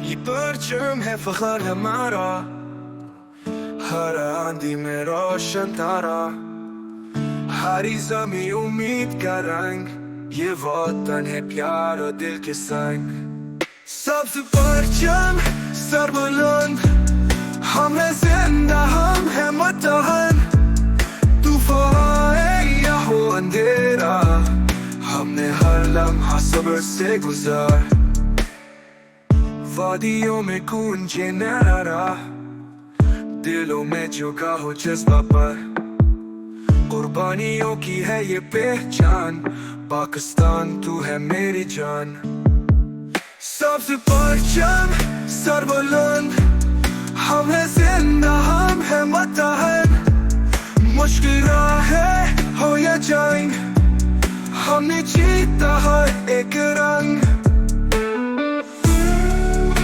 ये परचम है फख्र हमारा, हर आंधी में रोशन तारा, हरी ज़मीं उम्मीद का रंग, ये वतन है प्यार और दिल के संग। सबसे परचम सर बुलंद, हम है जिंदा, हम है मुत्तहन। तूफान है या हो अंधेरा, हमने हर लम्हा सब्र से गुजार। वादियों में गूंजे नारा, दिलों में झुका हो जज्बा पर। कुर्बानियों की है ये पहचान, पाकिस्तान तू है मेरी जान। सबसे परचम सर बुलंद, हम है जिंदा, हम है मुत्तहन। मुश्किल राहें हो या जंग, हमने जीता हर एक रंग।